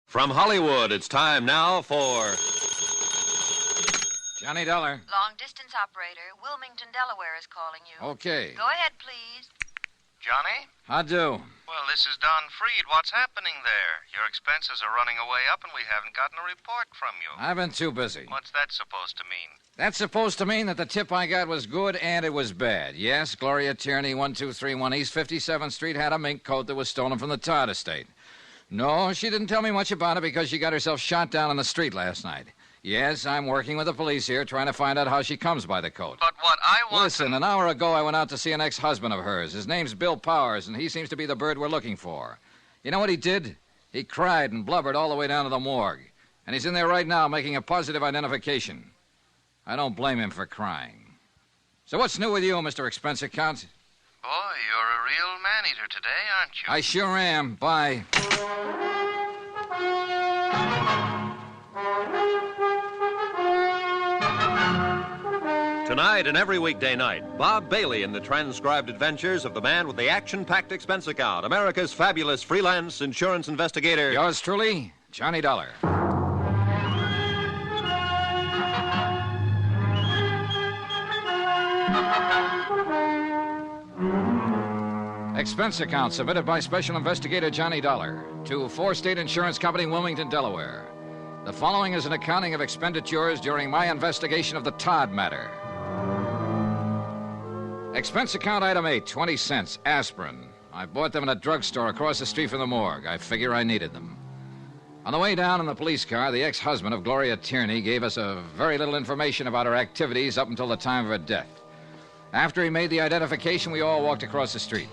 From Hollywood, it's time now for... Johnny Dollar. Long-distance operator, Wilmington, Delaware is calling you. Okay. Go ahead, please. Johnny? How do? Well, this is Don Freed. What's happening there? Your expenses are running away up, and we haven't gotten a report from you. I've been too busy. What's that supposed to mean? That's supposed to mean that the tip I got was good and it was bad. Yes, Gloria Tierney, 1231 East 57th Street, had a mink coat that was stolen from the Todd estate. No, she didn't tell me much about it because she got herself shot down on the street last night. Yes, I'm working with the police here trying to find out how she comes by the coat. But what I want... Listen, an hour ago I went out to see an ex-husband of hers. His name's Bill Powers, and he seems to be the bird we're looking for. You know what he did? He cried and blubbered all the way down to the morgue. And he's in there right now making a positive identification. I don't blame him for crying. So what's new with you, Mr. Expense Account? Boy, you're a real man-eater today, aren't you? I sure am. Bye. Tonight and every weekday night, Bob Bailey in the transcribed adventures of the man with the action-packed expense account, America's fabulous freelance insurance investigator. Yours truly, Johnny Dollar. Expense account submitted by Special Investigator Johnny Dollar to Four State Insurance Company, Wilmington, Delaware. The following is an accounting of expenditures during my investigation of the Todd matter. Expense account item 8, 20 cents, aspirin. I bought them in a drugstore across the street from the morgue. I figure I needed them. On the way down in the police car, the ex-husband of Gloria Tierney gave us a very little information about her activities up until the time of her death. After he made the identification, we all walked across the street.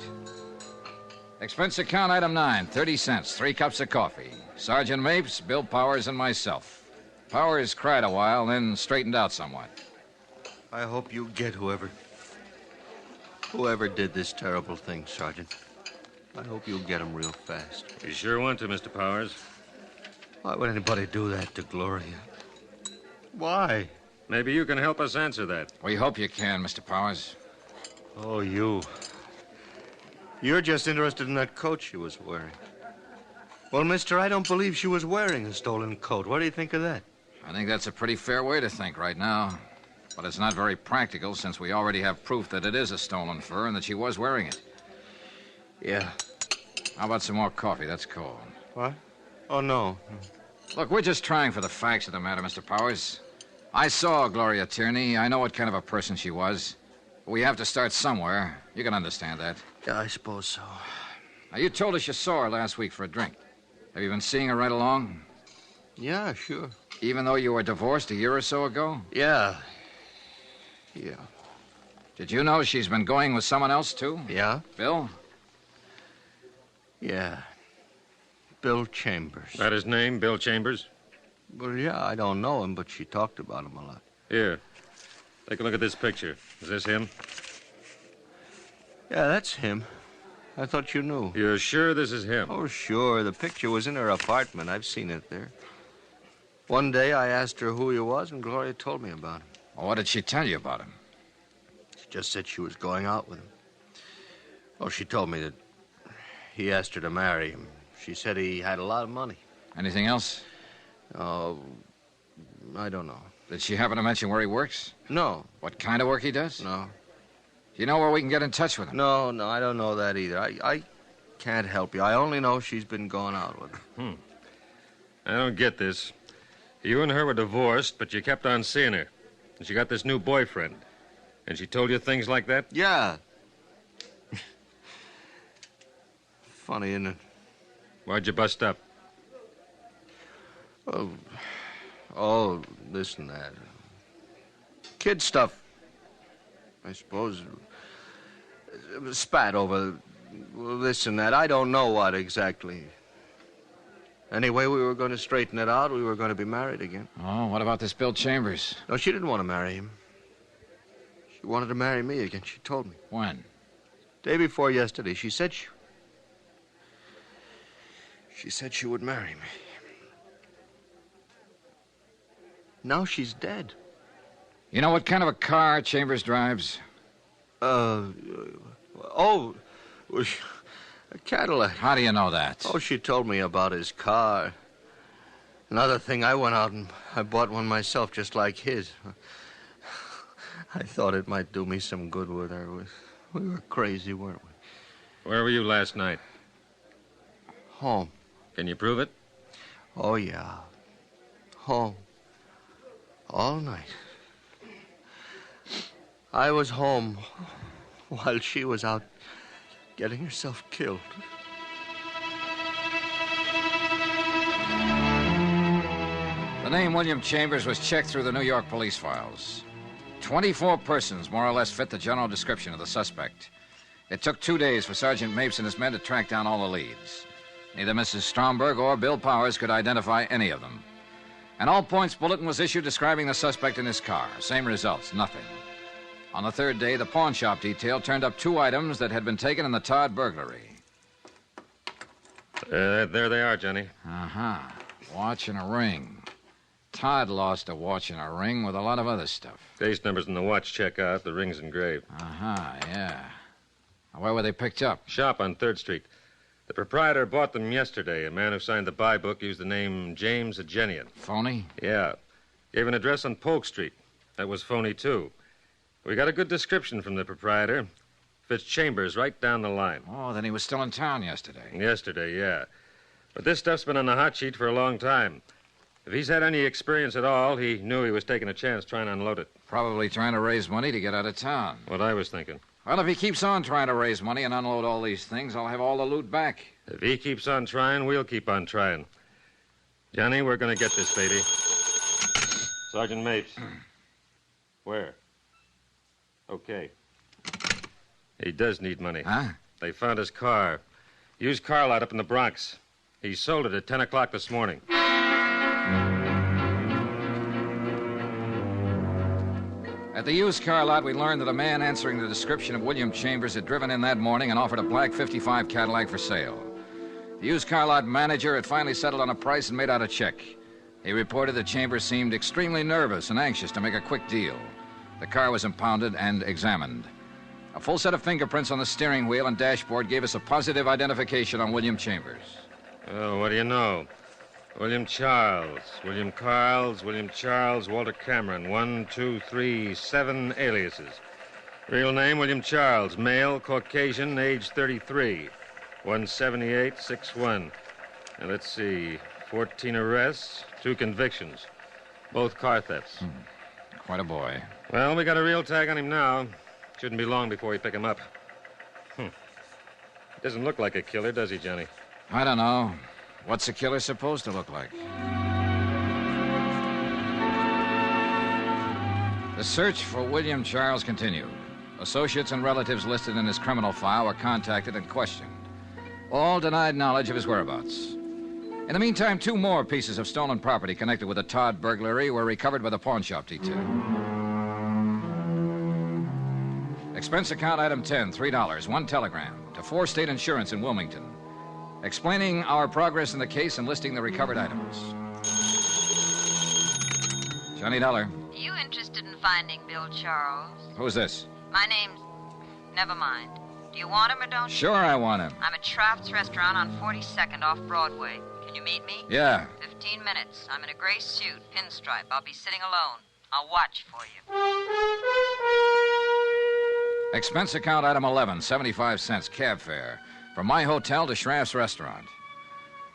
Expense account item 9, 30 cents, 3 cups of coffee. Sergeant Mapes, Bill Powers, and myself. Powers cried a while, then straightened out somewhat. I hope you get whoever did this terrible thing, Sergeant. I hope you'll get him real fast. You sure want to, Mr. Powers. Why would anybody do that to Gloria? Why? Maybe you can help us answer that. We hope you can, Mr. Powers. Oh, you. You're just interested in that coat she was wearing. Well, mister, I don't believe she was wearing a stolen coat. What do you think of that? I think that's a pretty fair way to think right now. But it's not very practical since we already have proof that it is a stolen fur and that she was wearing it. Yeah. How about some more coffee? That's cold. What? Oh, no. Look, we're just trying for the facts of the matter, Mr. Powers. I saw Gloria Tierney. I know what kind of a person she was. We have to start somewhere. You can understand that. Yeah, I suppose so. Now, you told us you saw her last week for a drink. Have you been seeing her right along? Yeah, sure. Even though you were divorced a year or so ago? Yeah. Did you know she's been going with someone else, too? Yeah? Bill? Yeah. Bill Chambers. That his name, Bill Chambers? Well, yeah, I don't know him, but she talked about him a lot. Here. Take a look at this picture. Is this him? Yeah, that's him. I thought you knew. You're sure this is him? Oh, sure. The picture was in her apartment. I've seen it there. One day I asked her who he was, and Gloria told me about him. Well, what did she tell you about him? She just said she was going out with him. Oh, she told me that he asked her to marry him. She said he had a lot of money. Anything else? Oh, I don't know. Did she happen to mention where he works? No. What kind of work he does? No. Do you know where we can get in touch with him? No, I don't know that either. I can't help you. I only know she's been going out with him. I don't get this. You and her were divorced, but you kept on seeing her. And she got this new boyfriend. And she told you things like that? Yeah. Funny, isn't it? Why'd you bust up? Oh, this and that. Kid stuff, I suppose. Spat over this and that. I don't know what exactly. Anyway, we were going to straighten it out. We were going to be married again. Oh, what about this Bill Chambers? No, she didn't want to marry him. She wanted to marry me again. She told me. When? Day before yesterday. She said she would marry me. Now she's dead. You know what kind of a car Chambers drives? A Cadillac. How do you know that? Oh, she told me about his car. Another thing, I went out and I bought one myself just like his. I thought it might do me some good with her. We were crazy, weren't we? Where were you last night? Home. Can you prove it? Oh, yeah. Home. All night. I was home while she was out getting herself killed. The name William Chambers was checked through the New York police files. 24 persons more or less fit the general description of the suspect. It took 2 days for Sergeant Mapes and his men to track down all the leads. Neither Mrs. Stromberg or Bill Powers could identify any of them. An all-points bulletin was issued describing the suspect in his car. Same results, nothing. On the third day, the pawn shop detail turned up 2 items that had been taken in the Todd burglary. There they are, Johnny. Uh-huh. Watch and a ring. Todd lost a watch and a ring with a lot of other stuff. Case numbers in the watch check out. The ring's engraved. Uh-huh, yeah. Where were they picked up? Shop on 3rd Street. The proprietor bought them yesterday. A man who signed the buy book used the name James Agenian. Phony? Yeah. Gave an address on Polk Street. That was phony, too. We got a good description from the proprietor. Fits Chambers right down the line. Oh, then he was still in town yesterday. Yesterday, yeah. But this stuff's been on the hot sheet for a long time. If he's had any experience at all, he knew he was taking a chance trying to unload it. Probably trying to raise money to get out of town. What I was thinking. Well, if he keeps on trying to raise money and unload all these things, I'll have all the loot back. If he keeps on trying, we'll keep on trying. Johnny, we're going to get this baby. Sergeant Mapes. Where? Okay. He does need money. Huh? They found his car. Used car lot up in the Bronx. He sold it at 10 o'clock this morning. At the used car lot, we learned that a man answering the description of William Chambers had driven in that morning and offered a black 55 Cadillac for sale. The used car lot manager had finally settled on a price and made out a check. He reported that Chambers seemed extremely nervous and anxious to make a quick deal. The car was impounded and examined. A full set of fingerprints on the steering wheel and dashboard gave us a positive identification on William Chambers. Oh, what do you know? William Charles, William Carls, William Charles, Walter Cameron. 1, 2, 3, 7 aliases. Real name, William Charles. Male, Caucasian, age 33. 178, 6'1". And let's see, 14 arrests, 2 convictions. Both car thefts. Quite a boy. Well, we got a real tag on him now. Shouldn't be long before we pick him up. He doesn't look like a killer, does he, Johnny? I don't know. What's a killer supposed to look like? The search for William Charles continued. Associates and relatives listed in his criminal file were contacted and questioned. All denied knowledge of his whereabouts. In the meantime, 2 more pieces of stolen property connected with the Todd burglary were recovered by the pawn shop detail. Expense account item 10, $3, 1 telegram to 4 State Insurance in Wilmington, explaining our progress in the case and listing the recovered items. Johnny Dollar. You interested in finding Bill Charles? Who's this? My name's... Never mind. Do you want him or don't you? Sure, I want him. I'm at Shroff's Restaurant on 42nd off Broadway. Can you meet me? Yeah. 15 minutes. I'm in a gray suit, pinstripe. I'll be sitting alone. I'll watch for you. Expense account item 11, 75 cents, cab fare, from my hotel to Shroff's Restaurant.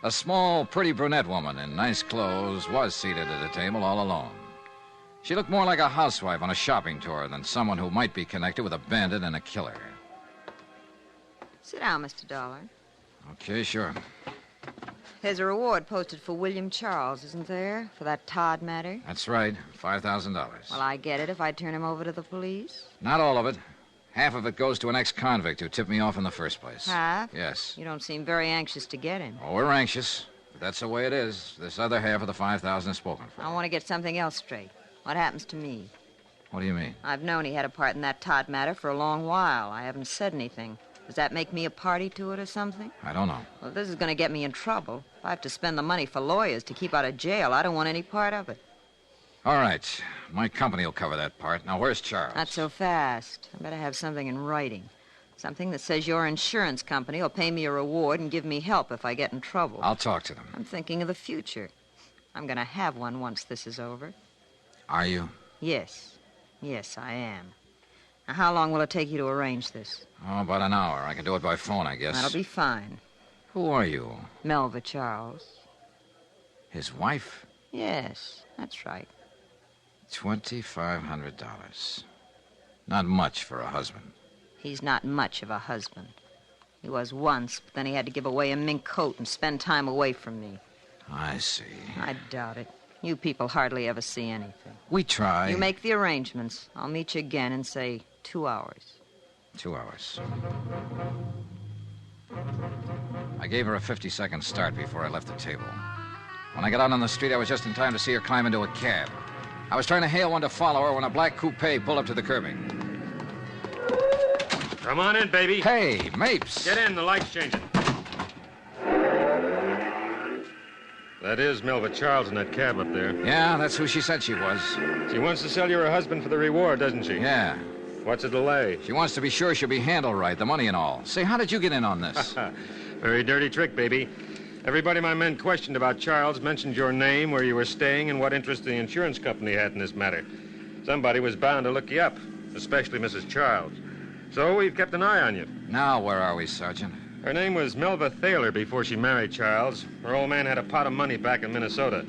A small, pretty brunette woman in nice clothes was seated at a table all alone. She looked more like a housewife on a shopping tour than someone who might be connected with a bandit and a killer. Sit down, Mr. Dollar. Okay, sure. There's a reward posted for William Charles, isn't there? For that Todd matter? That's right, $5,000. Well, I get it if I turn him over to the police. Not all of it. Half of it goes to an ex-convict who tipped me off in the first place. Half? Yes. You don't seem very anxious to get him. Oh, we're anxious. But that's the way it is. This other half of the $5,000 is spoken for. I want to get something else straight. What happens to me? What do you mean? I've known he had a part in that Todd matter for a long while. I haven't said anything. Does that make me a party to it or something? I don't know. Well, if this is going to get me in trouble, if I have to spend the money for lawyers to keep out of jail, I don't want any part of it. All right. My company will cover that part. Now, where's Charles? Not so fast. I better have something in writing. Something that says your insurance company will pay me a reward and give me help if I get in trouble. I'll talk to them. I'm thinking of the future. I'm going to have one once this is over. Are you? Yes. Yes, I am. Now, how long will it take you to arrange this? Oh, about an hour. I can do it by phone, I guess. That'll be fine. Who are you? Melva Charles. His wife? Yes, that's right. $2,500. Not much for a husband. He's not much of a husband. He was once, but then he had to give away a mink coat and spend time away from me. I see. I doubt it. You people hardly ever see anything. We try. You make the arrangements. I'll meet you again in, say, 2 hours. 2 hours. I gave her a 50-second start before I left the table. When I got out on the street, I was just in time to see her climb into a cab. I was trying to hail one to follow her when a black coupe pulled up to the curbing. Come on in, baby. Hey, Mapes. Get in, the light's changing. That is Melva Charles in that cab up there. Yeah, that's who she said she was. She wants to sell you her husband for the reward, doesn't she? Yeah. What's the delay? She wants to be sure she'll be handled right, the money and all. Say, how did you get in on this? Very dirty trick, baby. Everybody my men questioned about Charles mentioned your name, where you were staying, and what interest the insurance company had in this matter. Somebody was bound to look you up, especially Mrs. Charles. So we've kept an eye on you. Now, where are we, Sergeant? Her name was Melva Thaler before she married Charles. Her old man had a pot of money back in Minnesota.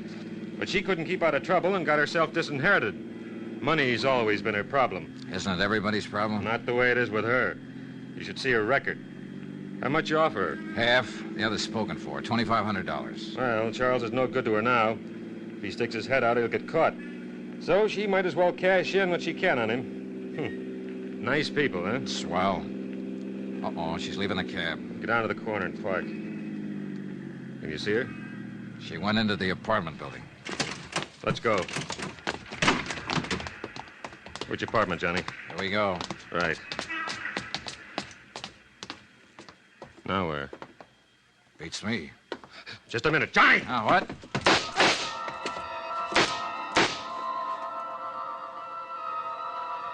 But she couldn't keep out of trouble and got herself disinherited. Money's always been her problem. Isn't it everybody's problem? Not the way it is with her. You should see her record. How much you offer her? Half. The other's spoken for. $2,500. Well, Charles is no good to her now. If he sticks his head out, he'll get caught. So she might as well cash in what she can on him. Nice people, huh? Swell. Uh-oh, she's leaving the cab. Get down to the corner and park. Can you see her? She went into the apartment building. Let's go. Which apartment, Johnny? Here we go. Right. Now where? Beats me. Just a minute. Johnny! Now, what?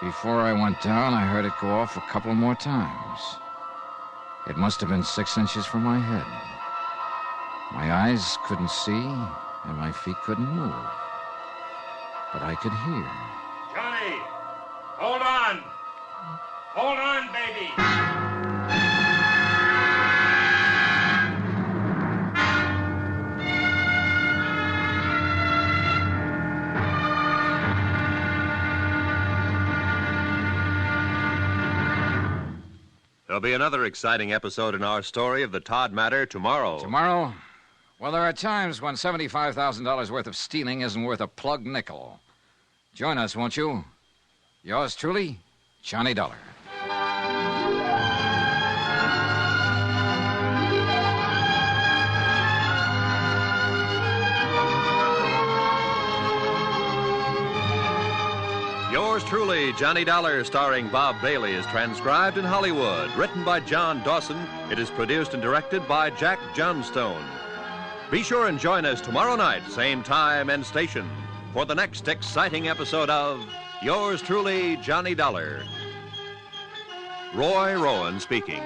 Before I went down, I heard it go off a couple more times. It must have been 6 inches from my head. My eyes couldn't see, and my feet couldn't move. But I could hear. Johnny! Hold on! Hold on, baby! There'll be another exciting episode in our story of the Todd matter tomorrow. Tomorrow? Well, there are times when $75,000 worth of stealing isn't worth a plug nickel. Join us, won't you? Yours truly, Johnny Dollar. Yours truly, Johnny Dollar, starring Bob Bailey, is transcribed in Hollywood. Written by John Dawson, it is produced and directed by Jack Johnstone. Be sure and join us tomorrow night, same time and station, for the next exciting episode of Yours truly, Johnny Dollar. Roy Rowan speaking.